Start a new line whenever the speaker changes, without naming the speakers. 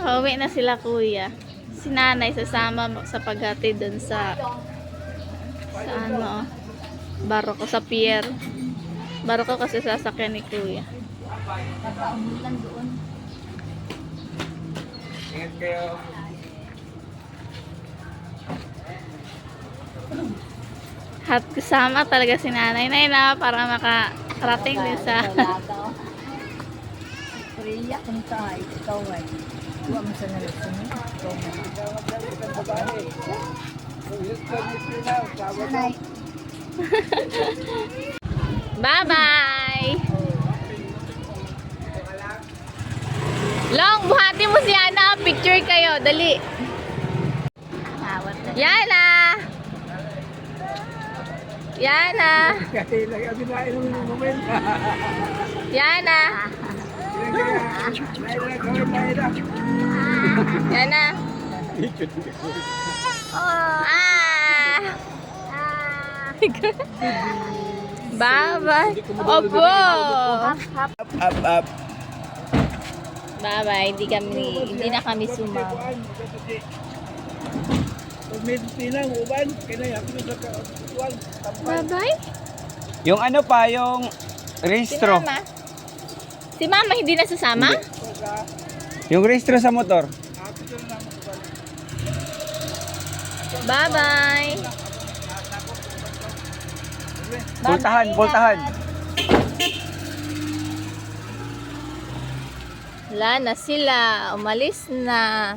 Pauwi na sila kuya. Si nanay sasama sa paghatid dun sa ano, baroko sa pier. Baroko kasi sasakyan ni kuya.
Nakaulan doon.
Ingat kayo.
At kasama talaga si nanay na para makarating din sa
Lagaw. Priya kung tayo. Ikaw ay. Huwag mo sa nalusin mo. Ikaw mo. Sanay.
Bye-bye! Long, buhati mo si Ana. Picture kayo. Dali.
Tawad na.
Yana! Yana!
Kasi lagi ang binain ng moment.
Yana! Yana! Ah! Bye-bye! Opo!
Up.
Bye-bye. Hindi na kami sumama. Bye-bye.
Yung ano pa, yung
Si
registro.
Mama. Si Mama hindi na sasama?
Yung registro sa motor.
Bye-bye.
Pultahan, pultahan.
Wala na sila. Umalis na.